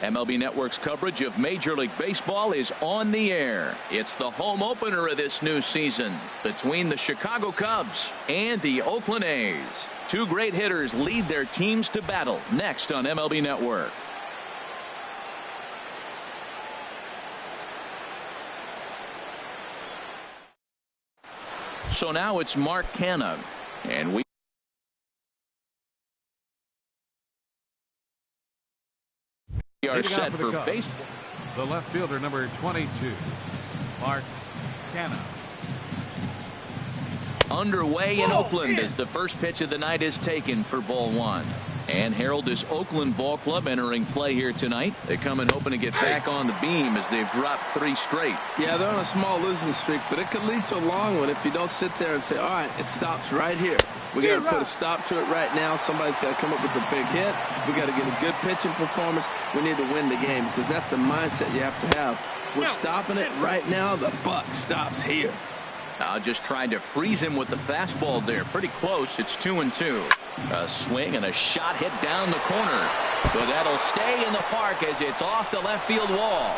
MLB Network's coverage of Major League Baseball is on the air. It's the home opener of this new season between the Chicago Cubs and the Oakland A's. Two great hitters lead their teams to battle next on MLB Network. So now it's Mark Canha, and we are set for base. The left fielder, number 22, Mark Canha. Underway in Oakland as the first pitch of the night is taken for ball one. And Harold, this Oakland ball club entering play here tonight. They come in hoping to get back on the beam as they've dropped 3 straight. Yeah, they're on a small losing streak, but it could lead to a long one if you don't sit there and say, all right, it stops right here. We got to put a stop to it right now. Somebody's got to come up with a big hit. We got to get a good pitching performance. We need to win the game because that's the mindset you have to have. We're stopping it right now. The buck stops here. Just trying to freeze him with the fastball there. Pretty close. It's 2-2. A swing and a shot hit down the corner. But that'll stay in the park as it's off the left field wall.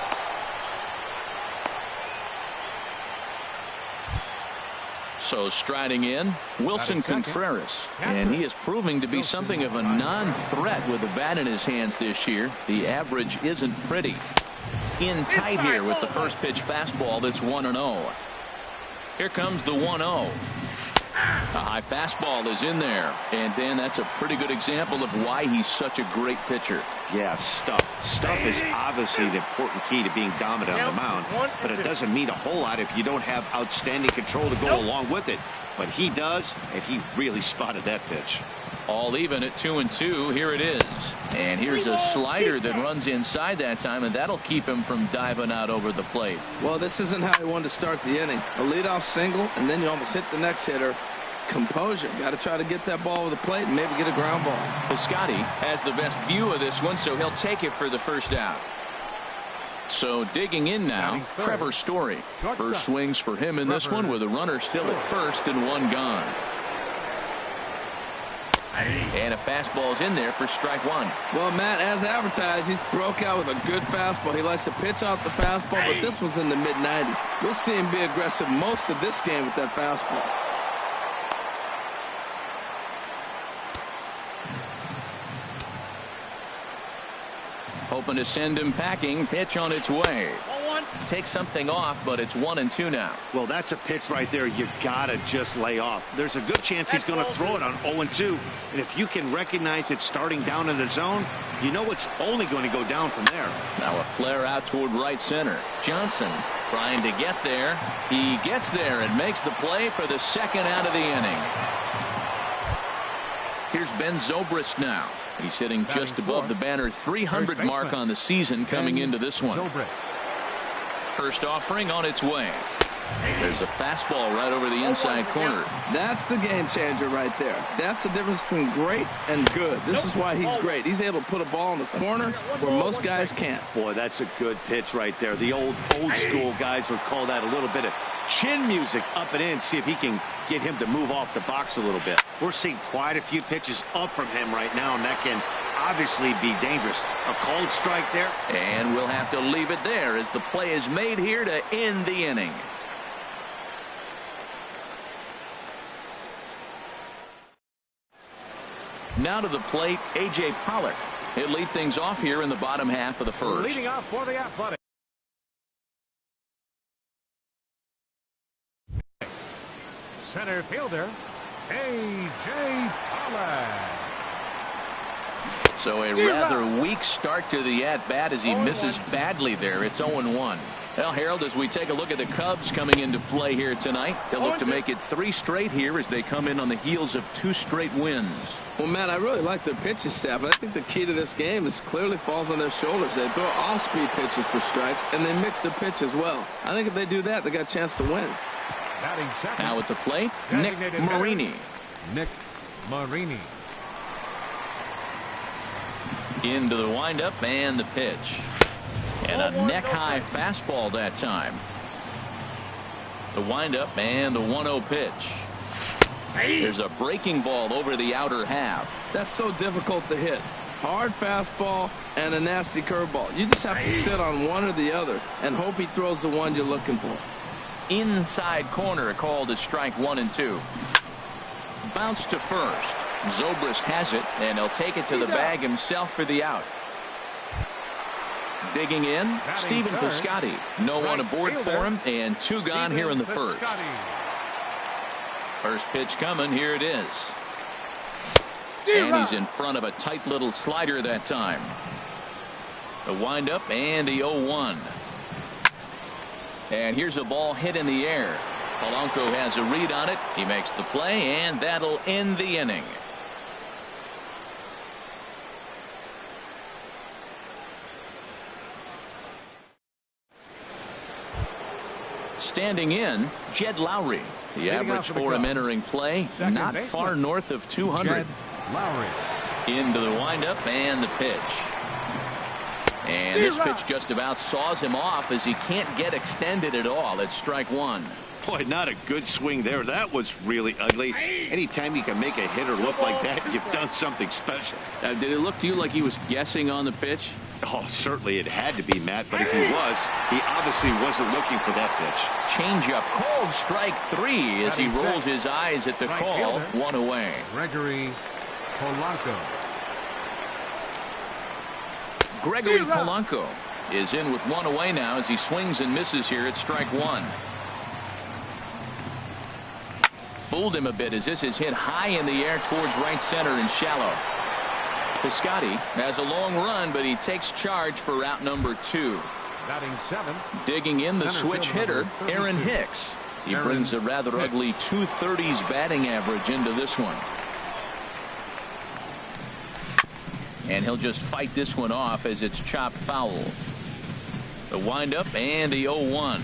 So striding in, Wilson Contreras. And he is proving to be something of a non-threat with the bat in his hands this year. The average isn't pretty. In tight here with the first pitch fastball that's 1-0. Here comes the 1-0. A high fastball is in there. And Dan, that's a pretty good example of why he's such a great pitcher. Yeah, stuff is obviously the important key to being dominant on the mound, but it doesn't mean a whole lot if you don't have outstanding control to go along with it. But he does, and he really spotted that pitch. All even at 2-2. Here it is. And here's a slider that runs inside that time, and that'll keep him from diving out over the plate. Well, this isn't how he wanted to start the inning. A leadoff single, and then you almost hit the next hitter. Composure. Got to try to get that ball over the plate and maybe get a ground ball. Piscotty has the best view of this one, so he'll take it for the first out. So digging in now, Trevor Story. First swings for him in this one with a runner still at first and one gone. And a fastball's in there for strike one. Well, Matt, as advertised, he's broke out with a good fastball. He likes to pitch off the fastball, but this was in the mid-90s. We'll see him be aggressive most of this game with that fastball. Hoping to send him packing. Pitch on its way. Take something off, but it's 1-2 now. Well, that's a pitch right there you gotta just lay off. There's a good chance he's going to throw it on 0-2, and if you can recognize it starting down in the zone, you know it's only going to go down from there. Now a flare out toward right center. Johnson trying to get there. He gets there and makes the play for the second out of the inning. Here's Ben Zobrist now. He's hitting just above the banner 300 mark on the season coming into this one. First offering on its way. There's a fastball right over the inside corner. That's the game changer right there. That's the difference between great and good. This is why he's great. He's able to put a ball in the corner where most guys can't. Boy, that's a good pitch right there. The old school guys would call that a little bit of chin music up and in. See if he can get him to move off the box a little bit. We're seeing quite a few pitches up from him right now, and that can obviously be dangerous. A cold strike there. And we'll have to leave it there as the play is made here to end the inning. Now to the plate, A.J. Pollock. He'll lead things off here in the bottom half of the first. Leading off for the Athletic. Center fielder, A.J. Pollock. So a rather weak start to the at-bat as he misses badly there. It's 0-1. Well, Harold, as we take a look at the Cubs coming into play here tonight, they'll look to make it 3 straight here as they come in on the heels of 2 straight wins. Well, Matt, I really like their pitching staff. I think the key to this game is clearly falls on their shoulders. They throw off-speed pitches for strikes, and they mix their pitch as well. I think if they do that, they got a chance to win. Now at the plate, Nick Marini. Nick Marini. Into the windup and the pitch. And a neck-high fastball that time. The windup and the 1-0 pitch. There's a breaking ball over the outer half. That's so difficult to hit. hard fastball and a nasty curveball. You just have to sit on one or the other and hope he throws the one you're looking for. Inside corner called as strike 1 and 2. Bounce to first. Zobrist has it, and he'll take it to the bag himself for the out. Digging in, Stephen Piscotty. No one aboard for him, and 2 gone here in the first. First pitch coming. Here it is. And he's in front of a tight little slider that time. The windup and the 0-1. And here's a ball hit in the air. Polanco has a read on it. He makes the play, and that'll end the inning. Standing in, Jed Lowry. The average for him entering play, not far north of 200. Lowry. Into the windup and the pitch. And this pitch just about saws him off as he can't get extended at all. It's strike 1. Boy, not a good swing there. That was really ugly. Anytime you can make a hitter look like that, you've done something special. Did it look to you like he was guessing on the pitch? Oh, certainly it had to be, Matt, but if he was, he obviously wasn't looking for that pitch. Changeup called strike 3 as he rolls his eyes at the call. 1 away. Gregory Polanco. Gregory Polanco is in with 1 away now as he swings and misses here at strike 1. Fooled him a bit as this is hit high in the air towards right center and shallow. Piscotty has a long run, but he takes charge for out number 2. Batting 7. Digging in the switch hitter, Aaron Hicks. He brings a rather ugly 230s batting average into this one. And he'll just fight this one off as it's chopped foul. The windup and the 0-1.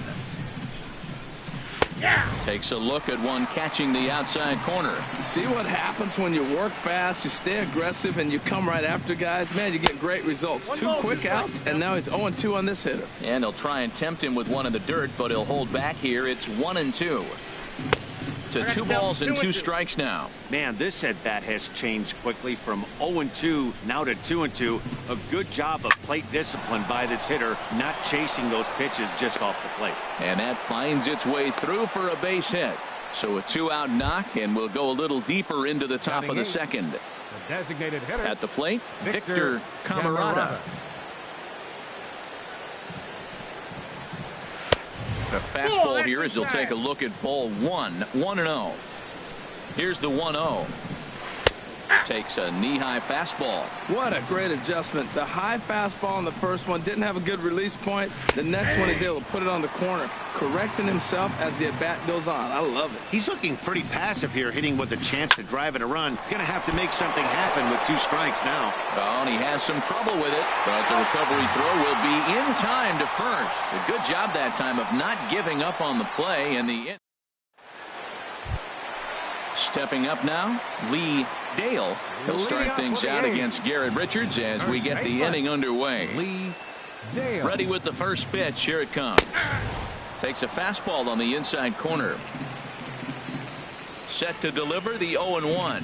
Takes a look at one catching the outside corner. See what happens when you work fast, you stay aggressive, and you come right after guys? Man, you get great results. 2 quick outs, and now he's 0-2 on this hitter. And he'll try and tempt him with one in the dirt, but he'll hold back here. It's 1-2. To 2 balls and 2 strikes now. Man, this at-bat has changed quickly from 0-2 now to 2-2. A good job of plate discipline by this hitter, not chasing those pitches just off the plate. And that finds its way through for a base hit. So a 2-out knock, and we'll go a little deeper into the top of the second. The designated hitter. At the plate, Victor Camarada. The fastball here as he'll take a look at ball 1. 1-0. Here's the 1-0. Takes a knee-high fastball. What a great adjustment. The high fastball in the first one didn't have a good release point. The next one he's able to put it on the corner, correcting himself as the at-bat goes on. I love it. He's looking pretty passive here, hitting with a chance to drive it a run. Going to have to make something happen with 2 strikes now. Oh, and he has some trouble with it, but the recovery throw will be in time to first. A good job that time of not giving up on the play. And the stepping up now, Lee Dale. He'll start things out against Garrett Richards as we get the inning underway. Lee Dale. Ready with the first pitch. Here it comes. Takes a fastball on the inside corner. Set to deliver the 0-1.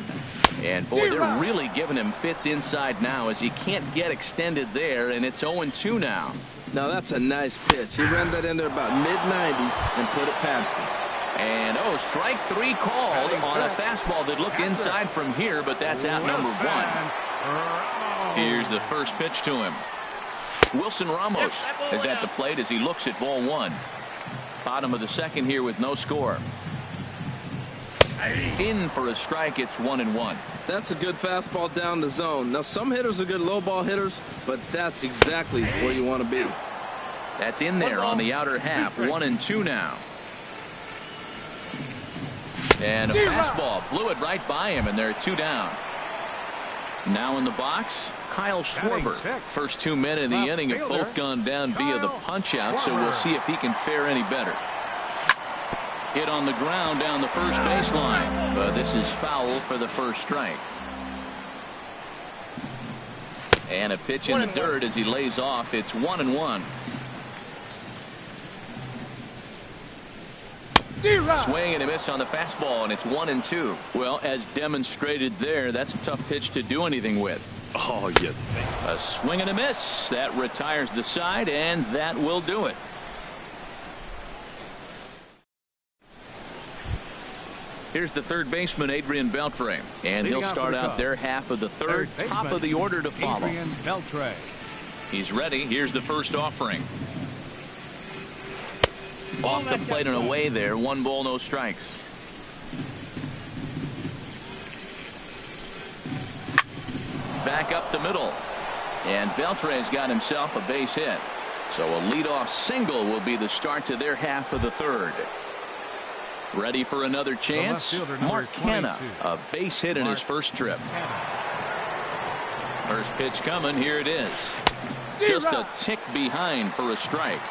And boy, they're really giving him fits inside now as he can't get extended there, and it's 0-2 now. Now that's a nice pitch. He ran that in there about mid-90s and put it past him. And strike 3 called on a fastball that looked inside from here, but that's out number 1. Here's the first pitch to him. Wilson Ramos is at the plate as he looks at ball 1. Bottom of the second here with no score. In for a strike. It's 1-1. That's a good fastball down the zone. Now some hitters are good low ball hitters, but that's exactly where you want to be. That's in there on the outer half. 1-2 now. And a fastball blew it right by him, and they're 2 down. Now in the box, Kyle Schwarber. First 2 men in the inning have both gone down via the punch out, so we'll see if he can fare any better. Hit on the ground down the first baseline, but this is foul for the first strike. And a pitch in the dirt as he lays off. It's 1-1. Swing and a miss on the fastball, and it's 1-2. Well, as demonstrated there, that's a tough pitch to do anything with. Oh, you think. A swing and a miss. That retires the side, and that will do it. Here's the third baseman, Adrian Beltre, and he'll start out their half of the third, top of the order to follow. He's ready. Here's the first offering. Off the plate and away there. 1 ball, no strikes. Back up the middle. And Beltre's got himself a base hit. So a leadoff single will be the start to their half of the third. Ready for another chance? Mark Canha, a base hit in his first trip. First pitch coming. Here it is. Just a tick behind for a strike.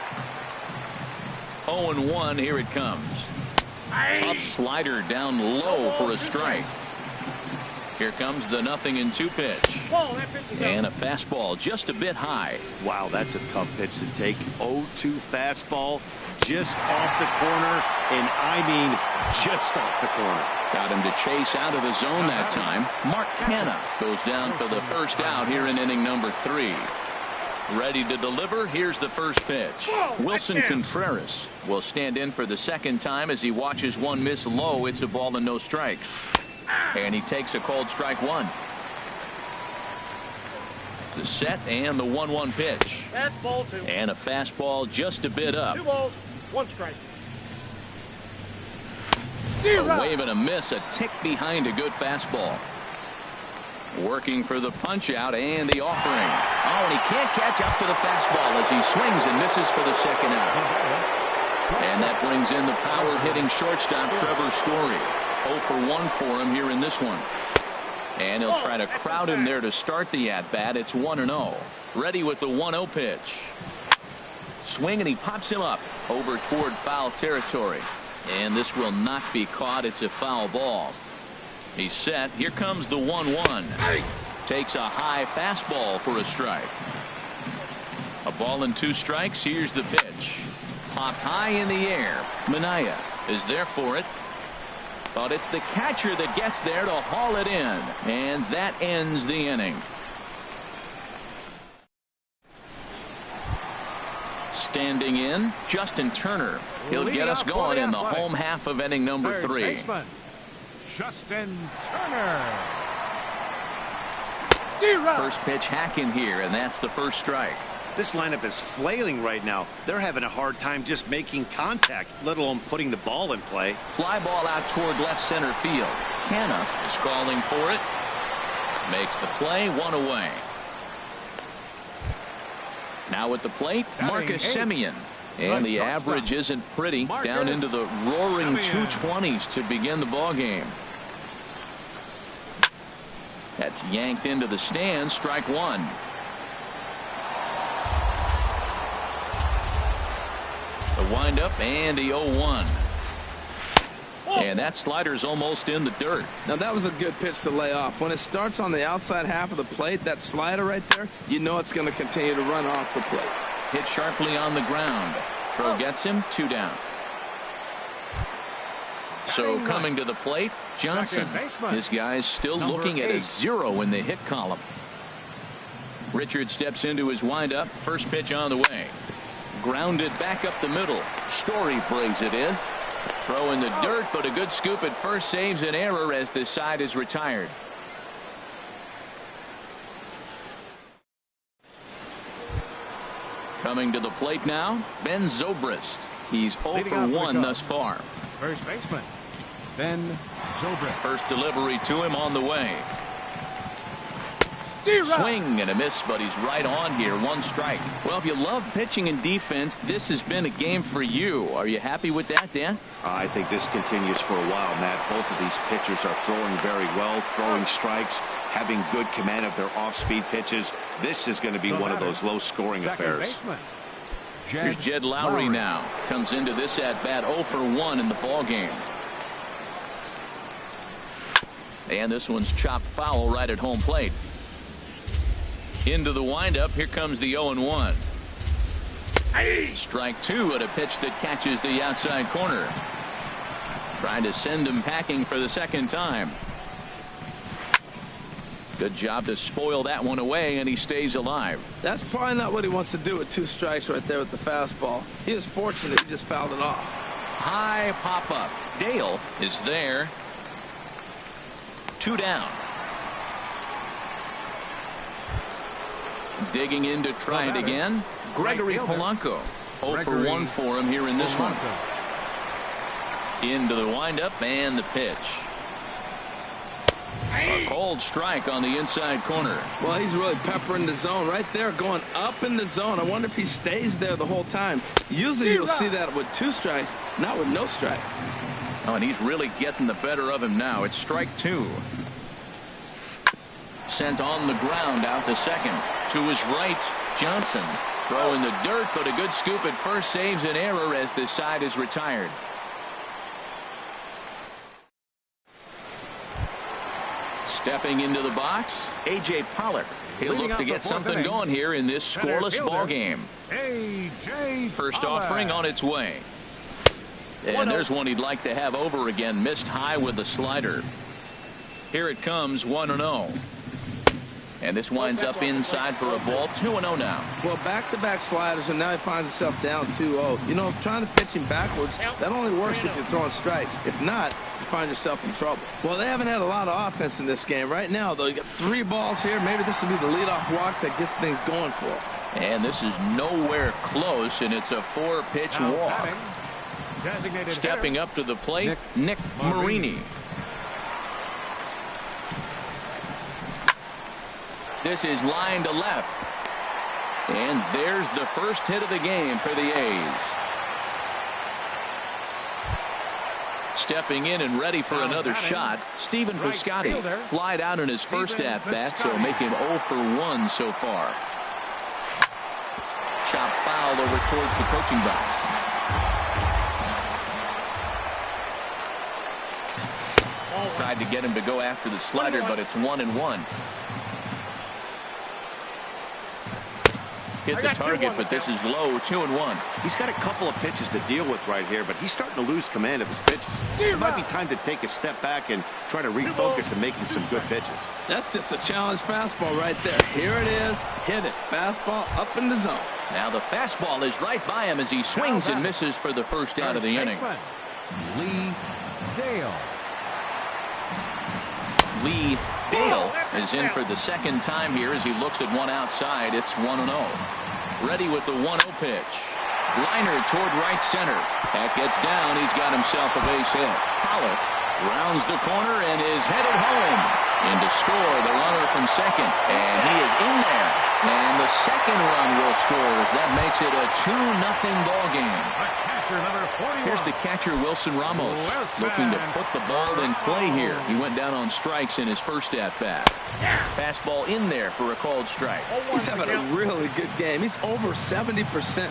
0-1. Here it comes. Tough slider down low for a strike. Here comes the 0-2 pitch. And a fastball just a bit high. Wow, that's a tough pitch to take. 0-2 fastball just off the corner, and I mean just off the corner. Got him to chase out of the zone that time. Mark Canha goes down for the first out here in inning number 3. Ready to deliver. Here's the first pitch. Wilson Contreras will stand in for the second time as he watches one miss low. It's a ball and no strikes. And he takes a cold strike 1. The set and the 1-1 pitch. That's ball 2. And a fastball just a bit up. 2 balls, 1 strike. A wave and a miss, a tick behind a good fastball. Working for the punch out and the offering. Oh, and he can't catch up to the fastball as he swings and misses for the second out. And that brings in the power hitting shortstop Trevor Story. 0 for 1 for him here in this one. And he'll try to crowd him there to start the at-bat. It's 1-0. Ready with the 1-0 pitch. Swing, and he pops him up over toward foul territory. And this will not be caught. It's a foul ball. He's set. Here comes the 1-1. Takes a high fastball for a strike. A ball and 2 strikes. Here's the pitch. Popped high in the air. Minaya is there for it. But it's the catcher that gets there to haul it in. And that ends the inning. Standing in, Justin Turner. He'll get us going in the home half of inning number 3. Justin Turner. First pitch hacking here, and that's the first strike. This lineup is flailing right now. They're having a hard time just making contact, let alone putting the ball in play. Fly ball out toward left center field. Canha is calling for it. Makes the play, 1 away. Now at the plate, Marcus Semien. And the average isn't pretty. Down into the roaring 220s to begin the ball game. That's yanked into the stands. Strike 1. The windup and the 0-1. And that slider's almost in the dirt. Now that was a good pitch to lay off. When it starts on the outside half of the plate, that slider right there, you know it's going to continue to run off the plate. Hit sharply on the ground. Throw gets him. 2 down. So coming to the plate, Johnson. This guy's still looking at a 0 in the hit column. Richard steps into his windup. First pitch on the way. Grounded back up the middle. Story brings it in. Throw in the dirt, but a good scoop at first saves an error as this side is retired. Coming to the plate now, Ben Zobrist. He's 0 for 1 thus far. First baseman, Ben Zobrist. First delivery to him on the way. Swing and a miss, but he's right on here. 1 strike. Well, if you love pitching and defense, this has been a game for you. Are you happy with that, Dan? I think this continues for a while, Matt. Both of these pitchers are throwing very well, throwing strikes, having good command of their off-speed pitches. This is going to be one of those low-scoring affairs. Here's Jed Lowry now. Comes into this at-bat 0 for 1 in the ball game. And this one's chopped foul right at home plate. Into the windup. Here comes the 0-1. Strike 2 at a pitch that catches the outside corner. Trying to send him packing for the second time. Good job to spoil that one away, and he stays alive. That's probably not what he wants to do with 2 strikes right there with the fastball. He is fortunate he just fouled it off. High pop-up. Dale is there. 2 down. Digging in to try it again. Gregory Polanco. 0 for 1 for him here in this one. Into the windup and the pitch. A cold strike on the inside corner. Well, he's really peppering the zone right there, going up in the zone. I wonder if he stays there the whole time. Usually you'll see that with 2 strikes, not with no strikes. Oh, and he's really getting the better of him now. It's strike 2. Sent on the ground out to second. To his right, Johnson. Throw in the dirt, but a good scoop at first saves an error as this side is retired. Stepping into the box, A.J. Pollock. He'll look to get something going here in this scoreless ball game. First offering on its way. And there's one he'd like to have over again. Missed high with the slider. Here it comes, 1-0. And this winds up inside for a ball. 2-0 now. Well, back-to-back sliders, and now he finds himself down 2-0. You know, trying to pitch him backwards, that only works if you're throwing strikes. If not, you find yourself in trouble. Well, they haven't had a lot of offense in this game. Right now, though, you got 3 balls here. Maybe this will be the leadoff walk that gets things going for him. And this is nowhere close, and it's a 4-pitch walk. Stepping up to the plate, Nick Marini. This is line to left. And there's the first hit of the game for the A's. Stepping in and ready for another shot, Stephen Piscotty. Flied out in his first at-bat, so making 0 for 1 so far. Chop fouled over towards the coaching box. Tried to get him to go after the slider, but it's 1-1. Hit the target, but this is low. 2-1. He's got a couple of pitches to deal with right here, but he's starting to lose command of his pitches. It might be time to take a step back and try to refocus and making some good pitches. That's just a challenge fastball right there. Here it is. Hit it. Fastball up in the zone. Now the fastball is right by him as he swings and misses for the first out of the inning. Lee Dale. Lee Dale is in for the second time here as he looks at one outside. It's 1-0. Ready with the 1-0 pitch. Liner toward right center. That gets down. He's got himself a base hit. Pollock rounds the corner and is headed home. In to score the runner from second. And he is in there. And the second run will score as that makes it a 2-0 ball game. Here's the catcher, Wilson Ramos, looking to put the ball in play here. He went down on strikes in his first at-bat. Fastball in there for a called strike. He's having a really good game. He's over 70%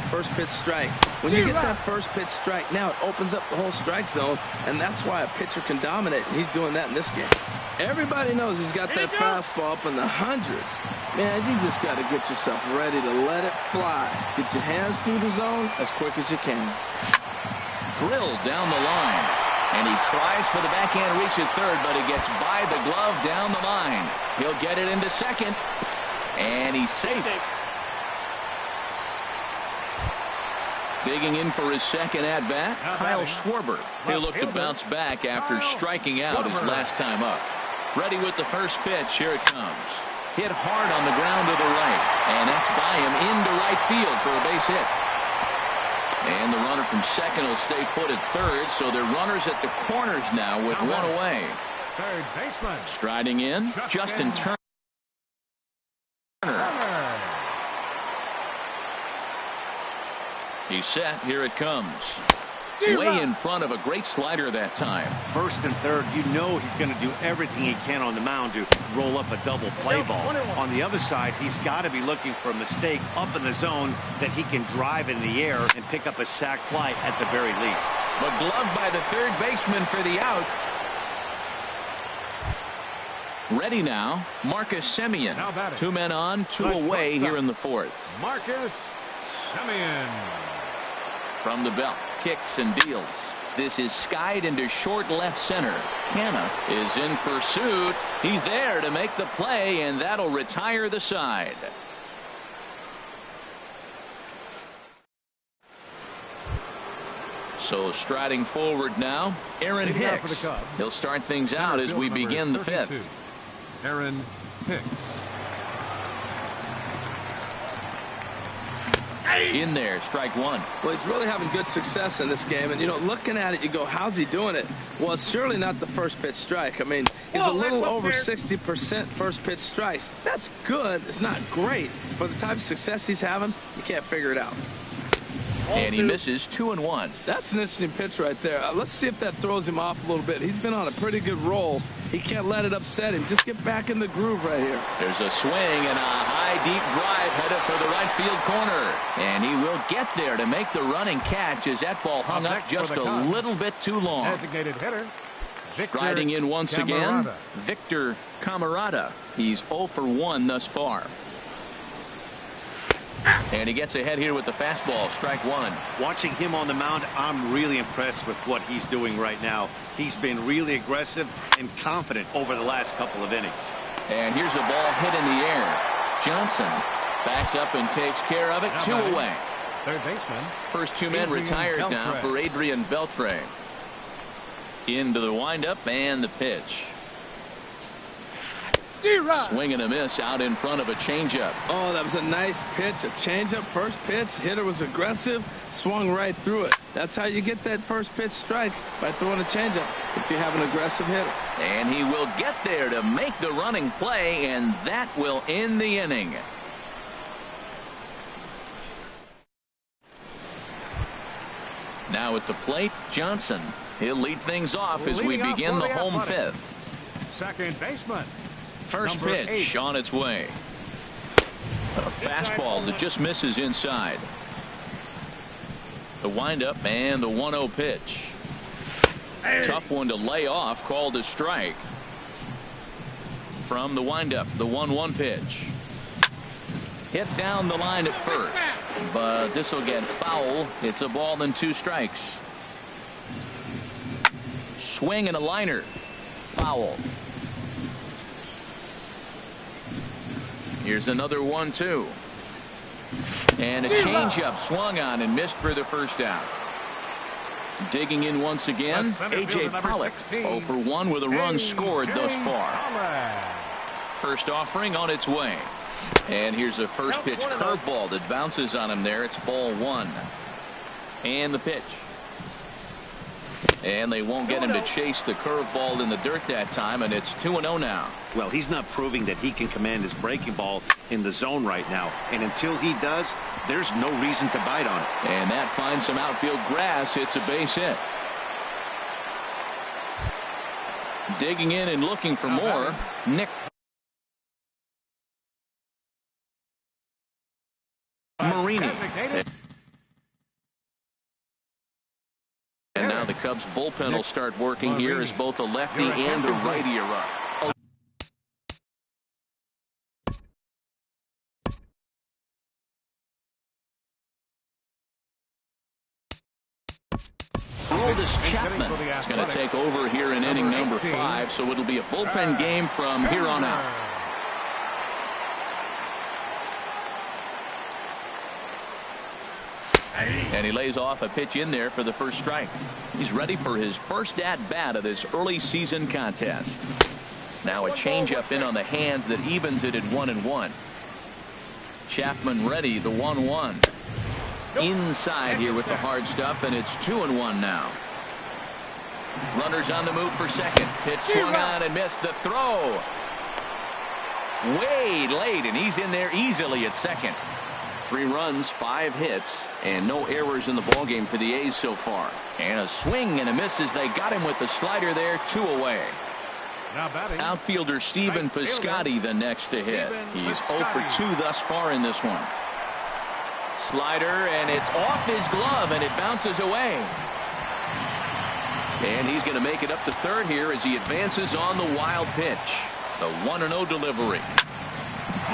first pitch strike. When you get that first pitch strike, now it opens up the whole strike zone, and that's why a pitcher can dominate, and he's doing that in this game. Everybody knows he's got that fastball up in the hundreds. Man, you just got to get yourself ready to let it fly. Get your hands through the zone as quick as you can. Drilled down the line. And he tries for the backhand reach at third, but he gets by the glove down the line. He'll get it into second. And he's safe. Digging in for his second at-bat, Kyle Schwarber. He'll look to bounce back after striking out his last time up. Ready with the first pitch. Here it comes. Hit hard on the ground to the right. And that's by him into right field for a base hit. And the runner from second will stay put at third, so they're runners at the corners now with one away. Third baseman. Striding in, Justin Turner. He's set. Here it comes. Way in front of a great slider that time. First and third, you know he's going to do everything he can on the mound to roll up a double play ball. On the other side, he's got to be looking for a mistake up in the zone that he can drive in the air and pick up a sac fly at the very least. But gloved by the third baseman for the out. Ready now, Marcus Semien. 2 men on, 2 away here in the fourth. Marcus Semien. From the belt, kicks and deals. This is skied into short left center. Canna is in pursuit. He's there to make the play, and that'll retire the side. So striding forward now, Aaron Hicks. He'll start things out as we begin the fifth. Aaron Hicks. In there, strike one. Well, he's really having good success in this game. And, you know, looking at it, you go, how's he doing it? Well, it's surely not the first pitch strike. I mean, he's a little over 60% first pitch strikes. That's good. It's not great. For the type of success he's having, you can't figure it out. And he misses 2-1. That's an interesting pitch right there. Let's see if that throws him off a little bit. He's been on a pretty good roll. He can't let it upset him. Just get back in the groove right here. There's a swing and a high, deep drive headed for the right field corner. And he will get there to make the running catch as that ball hung up just a little bit too long. Designated hitter. Striding in once again, Victor Camarada. He's 0 for 1 thus far. And he gets ahead here with the fastball, strike one. Watching him on the mound, I'm really impressed with what he's doing right now. He's been really aggressive and confident over the last couple of innings. And here's a ball hit in the air. Johnson backs up and takes care of it. 2 away. Third baseman. First two men retired now for Adrian Beltre. Into the windup and the pitch. Swing and a miss out in front of a changeup. Oh, that was a nice pitch. A changeup, first pitch. Hitter was aggressive, swung right through it. That's how you get that first pitch strike, by throwing a changeup if you have an aggressive hitter. And he will get there to make the running play, and that will end the inning. Now at the plate, Johnson. He'll lead things off as we begin the home fifth. Second baseman. First pitch on its way. A fastball that just misses inside. The windup and the 1-0 pitch. Tough one to lay off, called a strike. From the windup, the 1-1 pitch. Hit down the line at first, but this will get foul. It's a ball and 2 strikes. Swing and a liner. Foul. Here's another 1-2. And a changeup swung on and missed for the first out. Digging in once again, A.J. Pollock. 0 for 1 with a run scored thus far. First offering on its way. And here's a first pitch curveball that bounces on him there. It's ball 1. And the pitch. And they won't get him to chase the curveball in the dirt that time, and it's 2-0 now. Well, he's not proving that he can command his breaking ball in the zone right now. And until he does, there's no reason to bite on it. And that finds some outfield grass. It's a base hit. Digging in and looking for more, Nick Marini. And now the Cubs bullpen will start working here as both a lefty and a righty are up. Aroldis Chapman is going to take over here in inning number 5, so it'll be a bullpen game from here on out. And he lays off a pitch in there for the first strike. He's ready for his first at-bat of this early season contest. Now a changeup in on the hands that evens it at 1-1. Chapman ready, the 1-1. Inside here with the hard stuff, and it's 2-1 now. Runners on the move for second. Pitch swung on and missed. The throw. Way late, and he's in there easily at second. 3 runs, 5 hits, and no errors in the ballgame for the A's so far. And a swing and a miss as they got him with the slider there, 2 away. Outfielder Stephen Piscotty the next to hit. He's 0 for 2 thus far in this one. Slider, and it's off his glove, and it bounces away. And he's going to make it up to third here as he advances on the wild pitch. The 1-0 delivery.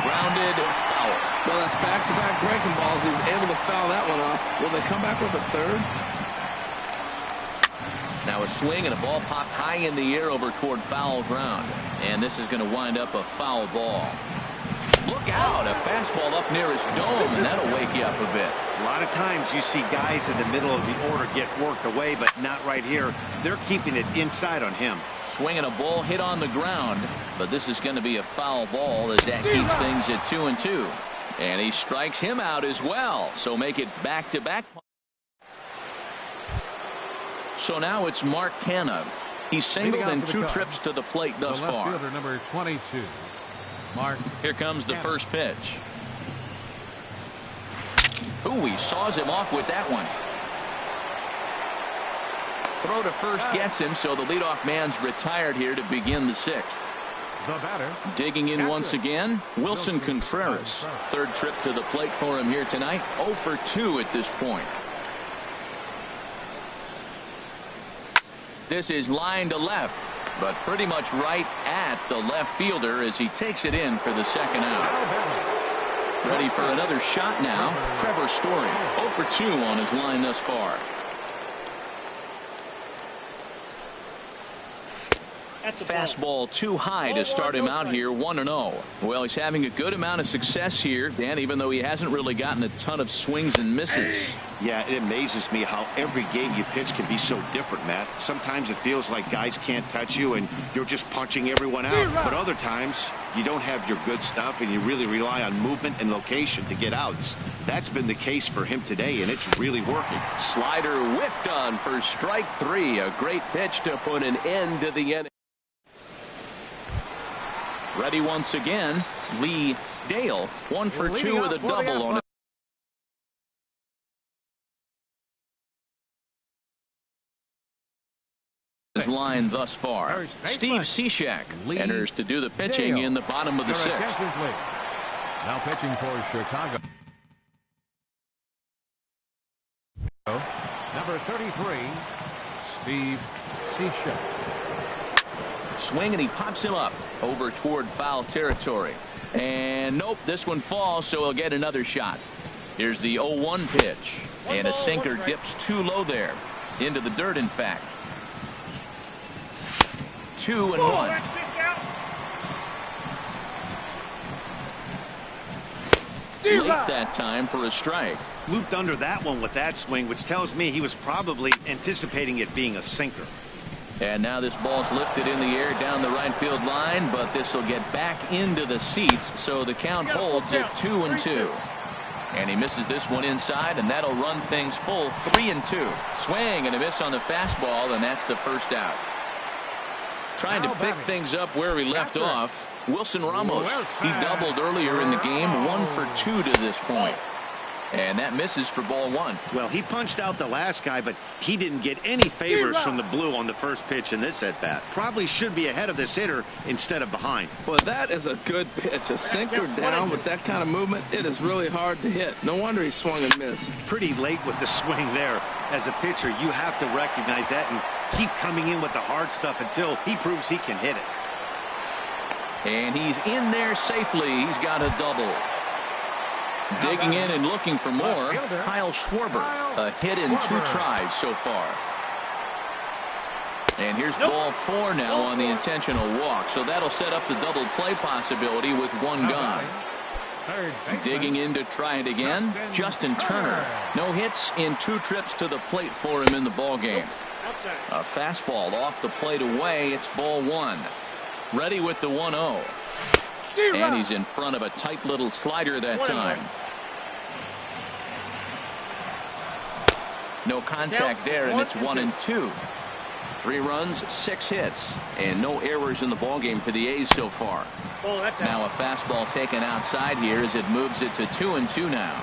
Grounded, foul. Well, that's back-to-back breaking balls. He was able to foul that one off. Will they come back with a third? Now a swing and a ball popped high in the air over toward foul ground. And this is going to wind up a foul ball. Look out, a fastball up near his dome, and that'll wake you up a bit. A lot of times you see guys in the middle of the order get worked away, but not right here. They're keeping it inside on him. Swinging a ball hit on the ground, but this is going to be a foul ball as that keeps things at 2-2. And he strikes him out as well, so make it back-to-back. So now it's Mark Canha. He's singled in 2 trips to the plate thus far. Left fielder number 22. Mark. Here comes the first pitch. Ooh, he saws him off with that one. Throw to first gets him, so the leadoff man's retired here to begin the 6th. The batter. Digging in once again, Wilson Contreras. 3rd trip to the plate for him here tonight. 0 for 2 at this point. This is line to left, but pretty much right at the left fielder as he takes it in for the 2nd out. Ready for another shot now. Trevor Story, 0 for 2 on his line thus far. Fastball too high to start him out here, 1-0. Well, he's having a good amount of success here, Dan, even though he hasn't really gotten a ton of swings and misses. Yeah, it amazes me how every game you pitch can be so different, Matt. Sometimes it feels like guys can't touch you and you're just punching everyone out. But other times you don't have your good stuff and you really rely on movement and location to get outs. That's been the case for him today, and it's really working. Slider whiffed on for strike 3. A great pitch to put an end to the inning. Ready once again, Lee Dale, 1 for 2 with a double on it. His line thus far. Steve Cishek enters to do the pitching in the bottom of the 6th. Now pitching for Chicago. Number 33, Steve Cishek. Swing, and he pops him up over toward foul territory. And nope, this one falls, so he'll get another shot. Here's the 0-1 pitch. And a sinker dips too low there. Into the dirt, in fact. 2-1. Late that time for a strike. Looped under that one with that swing, which tells me he was probably anticipating it being a sinker. And now this ball's lifted in the air down the right field line, but this will get back into the seats, so the count holds at 2-2. And he misses this one inside, and that'll run things full 3-2. Swing and a miss on the fastball, and that's the first out. Trying to pick things up where he left off, Wilson Ramos. He doubled earlier in the game, 1 for 2 to this point. And that misses for ball 1. Well, he punched out the last guy, but he didn't get any favors from the blue on the first pitch in this at-bat. Probably should be ahead of this hitter instead of behind. Well, that is a good pitch. A sinker down with that kind of movement, it is really hard to hit. No wonder he swung and missed. Pretty late with the swing there. As a pitcher, you have to recognize that and keep coming in with the hard stuff until he proves he can hit it. And he's in there safely. He's got a double. Digging in and looking for more, Kyle Schwarber. A hit in 2 tries so far. And here's ball 4 now on the intentional walk. So that'll set up the double play possibility with 1 gone. Digging in to try it again, Justin Turner. No hits in 2 trips to the plate for him in the ballgame. A fastball off the plate away. It's ball 1. Ready with the 1-0. And he's in front of a tight little slider that time. No contact there, and it's 1-2. 3 runs, 6 hits, and no errors in the ballgame for the A's so far. Now a fastball taken outside here as it moves it to 2-2 now.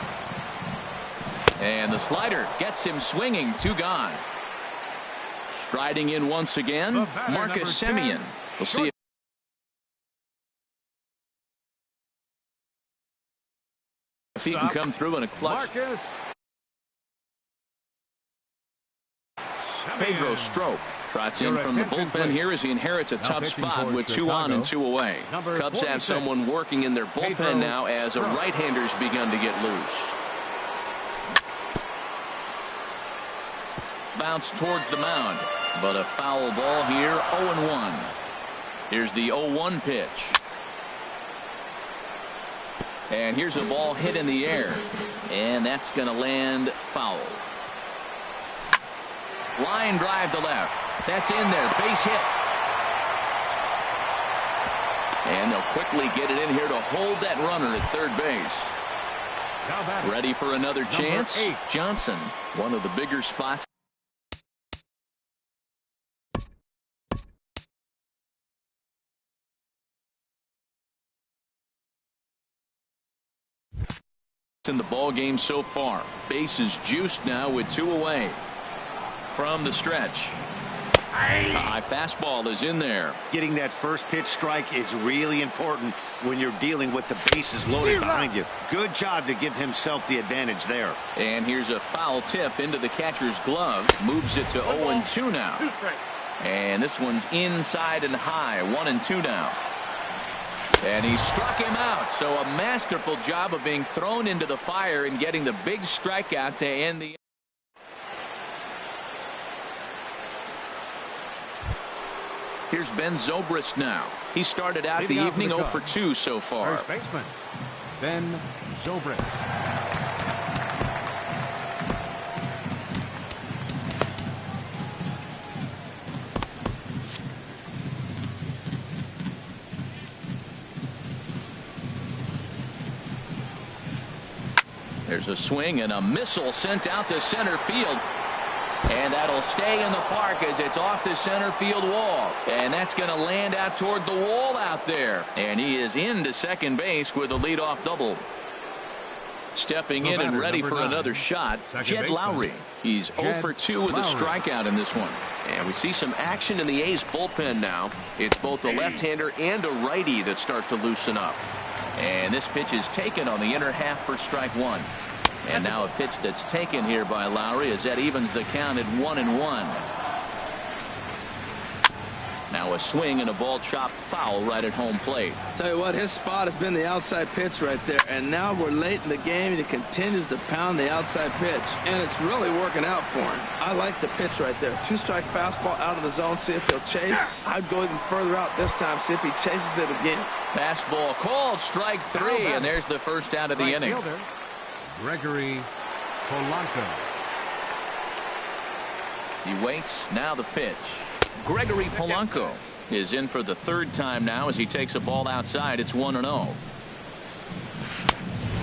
And the slider gets him swinging. 2 gone. Striding in once again, Marcus Semien. We'll see if he can come through in a clutch. Pedro Strop trots in from the bullpen here as he inherits a tough spot with 2 on and 2 away. Cubs have someone working in their bullpen now as a right-hander's begun to get loose. Bounce towards the mound. But a foul ball here, 0-1. Here's the 0-1 pitch. And here's a ball hit in the air. And that's going to land foul. Line drive to left. That's in there. Base hit. And they'll quickly get it in here to hold that runner at third base. Ready for another chance? Johnson, one of the bigger spots. In the ball game so far. Base is juiced now with 2 away. From the stretch. High fastball is in there. Getting that first pitch strike is really important when you're dealing with the bases loaded behind you. Good job to give himself the advantage there. And here's a foul tip into the catcher's glove. Moves it to 0-2 now. And this one's inside and high. 1-2 now. And he struck him out. So a masterful job of being thrown into the fire and getting the big strikeout to end the. Here's Ben Zobrist now. He started out the evening 0 for 2 so far. First baseman, Ben Zobrist. There's a swing and a missile sent out to center field. And that'll stay in the park as it's off the center field wall. And that's going to land out toward the wall out there. And he is into second base with a leadoff double. Stepping in and ready for another shot, Jed Lowry. He's 0 for 2 with a strikeout in this one. And we see some action in the A's bullpen now. It's both a left-hander and a righty that start to loosen up. And this pitch is taken on the inner half for strike 1. And now a pitch that's taken here by Lowry as that evens the count at 1-1. Now a swing and a ball chopped foul right at home plate. Tell you what, his spot has been the outside pitch right there. And now we're late in the game and he continues to pound the outside pitch. And it's really working out for him. I like the pitch right there. 2-strike fastball out of the zone. See if he'll chase. I'd go even further out this time. See if he chases it again. Fastball called, strike 3. And there's the first out of the inning. Gregory Polanco. He waits. Now the pitch. Gregory Polanco is in for the third time now as he takes a ball outside. It's 1-0.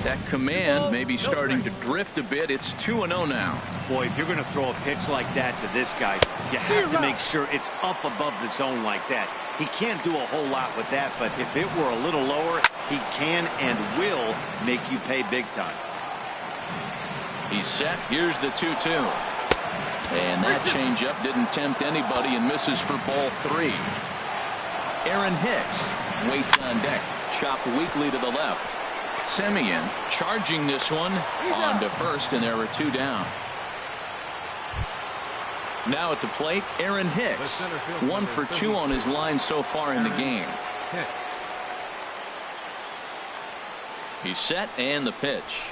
That command may be starting to drift a bit. It's 2-0 now. Boy, if you're going to throw a pitch like that to this guy, you have to make sure it's up above the zone like that. He can't do a whole lot with that, but if it were a little lower, he can and will make you pay big time. He's set. Here's the 2-2. And that changeup didn't tempt anybody and misses for ball 3. Aaron Hicks waits on deck. Chopped weakly to the left. Semien charging this one on to first, and there are 2 down. Now at the plate, Aaron Hicks. 1 for 2 on his line so far in the game. He's set, and the pitch.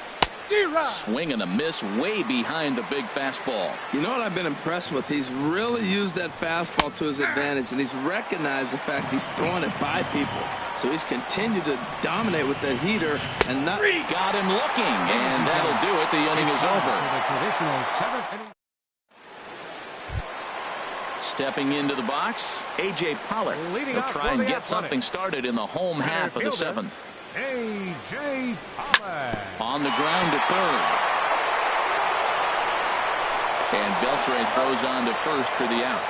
Swing and a miss way behind the big fastball. You know what I've been impressed with? He's really used that fastball to his advantage, and he's recognized the fact he's throwing it by people. So he's continued to dominate with that heater and not. Got him looking, and that'll do it. The inning is over. Stepping into the box, A.J. Pollock will try and get something started in the home half of the 7th. A.J. Pollock. On the ground to third. And Beltre throws on to first for the out.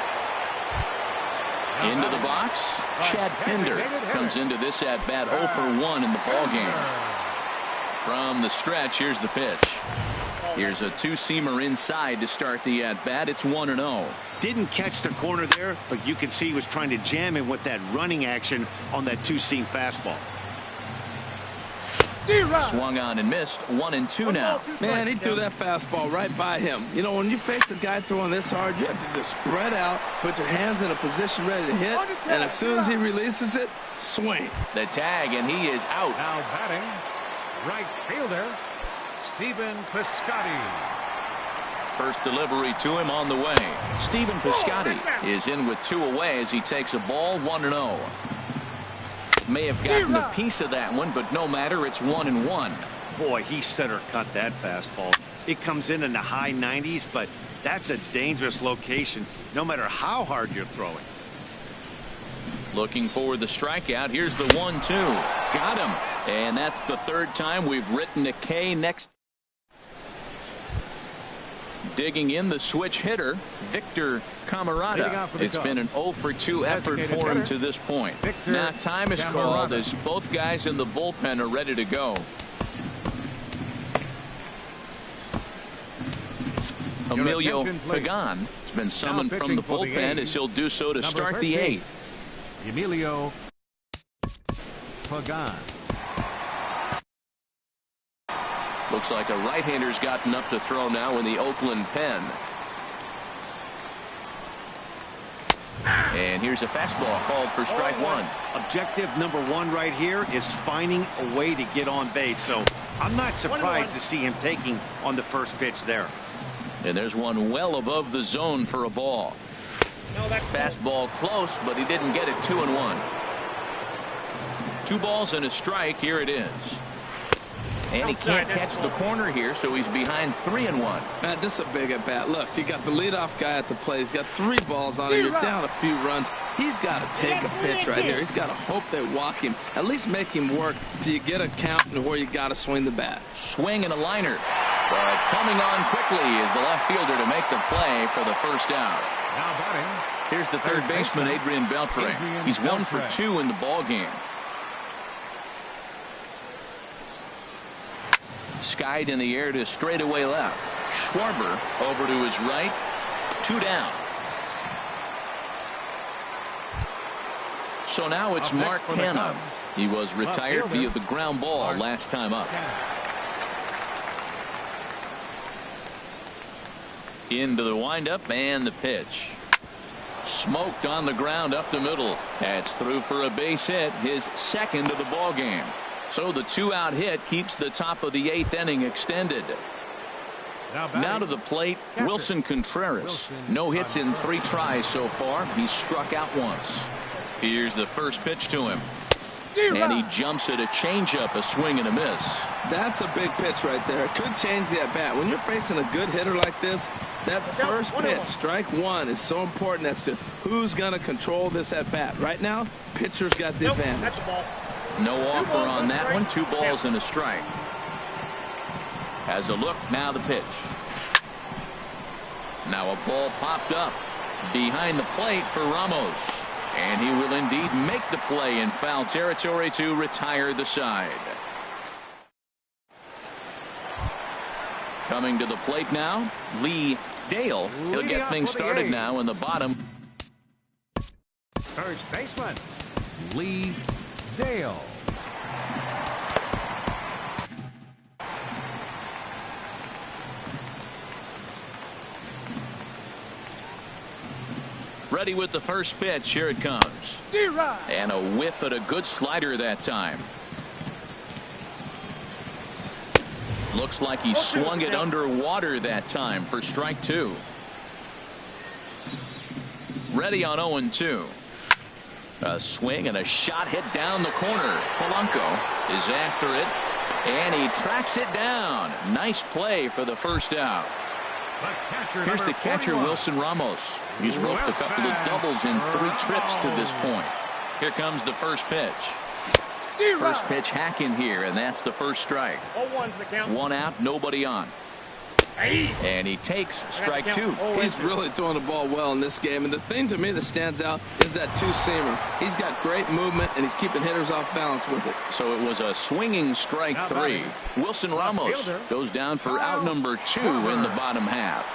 Into the box, Chad Pinder comes into this at-bat 0 for 1 in the ballgame. From the stretch, here's the pitch. Here's a 2-seamer inside to start the at-bat. It's 1-0. Didn't catch the corner there, but you can see he was trying to jam him with that running action on that 2-seam fastball. Swung on and missed. 1-2 now. Man, he threw that fastball right by him. You know, when you face the guy throwing this hard, you have to just spread out, put your hands in a position ready to hit, and as soon as he releases it, swing. The tag, and he is out. Now batting, right fielder, Stephen Piscotty. First delivery to him on the way. Stephen Piscotty is in with 2 away as he takes a ball 1-0. May have gotten a piece of that one, but no matter, it's 1-1. Boy, he center cut that fastball. It comes in the high 90s, but that's a dangerous location no matter how hard you're throwing. Looking for the strikeout. Here's the 1-2. Got him. And that's the 3rd time we've written a K next. Digging in the switch hitter, Victor Camarada. It's been an 0-for-2 effort for him to this point. Now time is called as both guys in the bullpen are ready to go. Emilio Pagan has been summoned from the bullpen as he'll do so to start the 8th. Emilio Pagan. Looks like a right-hander's gotten up to throw now in the Oakland pen. And here's a fastball called for strike 1. Objective number 1 right here is finding a way to get on base. So I'm not surprised to see him taking on the first pitch there. And there's one well above the zone for a ball. Fastball close, but he didn't get it. 2-1. 2 balls and a strike. Here it is. And he can't catch the corner here, so he's behind 3-1. Matt, this is a big at bat. Look, you got the leadoff guy at the plate. He's got 3 balls on him. You're down a few runs. He's got to take a pitch right here. He's got to hope they walk him. At least make him work till you get a count where you got to swing the bat. Swing and a liner. But coming on quickly is the left fielder to make the play for the first out. Now batting. Here's the third baseman, Adrian Beltre. He's 1 for 2 in the ball game. Skied in the air to straightaway left. Schwarber over to his right. 2 down. So now it's Mark Hanna. He was retired via the ground ball last time up. Into the windup and the pitch. Smoked on the ground up the middle. That's through for a base hit, his 2nd of the ball game. So the 2-out hit keeps the top of the 8th inning extended. Now to the plate, Wilson Contreras. No hits in 3 tries so far. He's struck out once. Here's the first pitch to him. And he jumps at a changeup, a swing and a miss. That's a big pitch right there. It could change the at-bat. When you're facing a good hitter like this, that first pitch, strike 1, is so important as to who's going to control this at-bat. Right now, pitcher's got the advantage. That's a ball. No offer on that one. 2 balls and a strike. Has a look. Now the pitch. Now a ball popped up behind the plate for Ramos. And he will indeed make the play in foul territory to retire the side. Coming to the plate now, Lee Dale. He'll get things started now in the bottom. First baseman, Lee Dale. Ready with the first pitch. Here it comes. And a whiff at a good slider that time. Looks like he swung it underwater that time for strike 2. Ready on 0-2. A swing and a shot hit down the corner. Polanco is after it, and he tracks it down. Nice play for the first out. Here's the catcher, Wilson Ramos. He's roped a couple of doubles in 3 trips to this point. Here comes the first pitch. First pitch hacking here, and that's the first strike. 0-1's the count. 1 out, nobody on. And he takes strike 2. He's really throwing the ball well in this game. And the thing to me that stands out is that 2-seamer. He's got great movement, and he's keeping hitters off balance with it. So it was a swinging strike 3. Wilson Ramos goes down for out number 2 in the bottom half.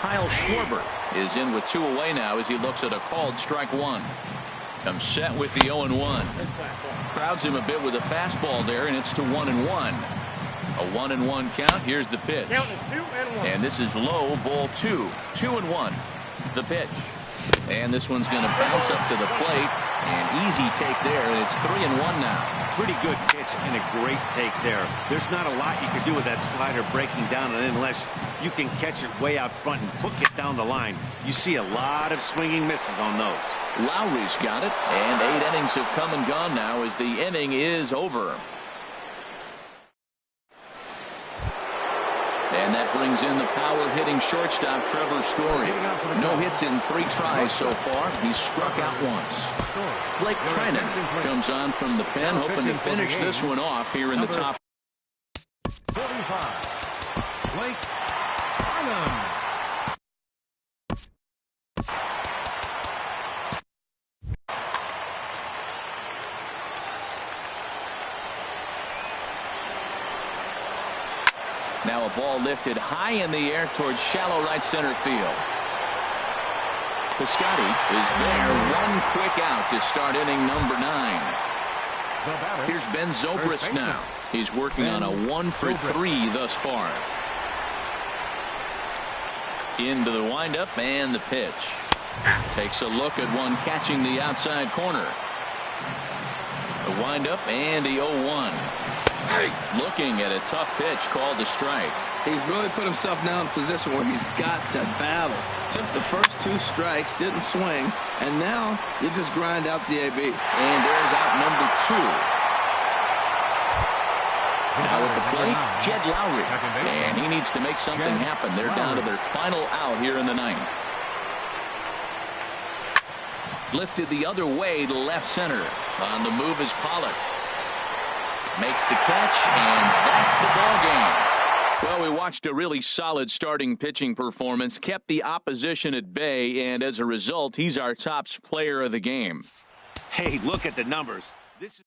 Kyle Schwarber is in with 2 away now as he looks at a called strike 1. Comes set with the 0-1. Crowds him a bit with a fastball there, and it's to 1-1. A 1-1 count. Here's the pitch. Count is 2-1. And this is low, ball 2. 2-1. The pitch. And this one's going to bounce up to the plate. And easy take there, and it's 3-1 now. Pretty good pitch and a great take there. There's not a lot you can do with that slider breaking down and in unless you can catch it way out front and hook it down the line. You see a lot of swinging misses on those. Lowry's got it, and 8 innings have come and gone now as the inning is over. And that brings in the power-hitting shortstop, Trevor Story. No hits in 3 tries so far. He's struck out once. Blake Treinen comes on from the pen, hoping to finish this one off here in the top. 45. Blake Treinen. Now a ball lifted high in the air towards shallow right center field. Piscotty is there. One quick out to start inning number 9. Here's Ben Zobrist now. He's working on a 1-for-3 thus far. Into the windup and the pitch. Takes a look at one catching the outside corner. The windup and the 0-1. Looking at a tough pitch called a strike. He's really put himself now in a position where he's got to battle. Took the first 2 strikes, didn't swing, and now you just grind out the AB. And there's out number 2. Now at the plate, Jed Lowry. And he needs to make something happen. They're down to their final out here in the 9th. Lifted the other way to left center. On the move is Pollock. Makes the catch, and that's the ball game. Well, we watched a really solid starting pitching performance, kept the opposition at bay, and as a result, he's our top player of the game. Hey, look at the numbers. This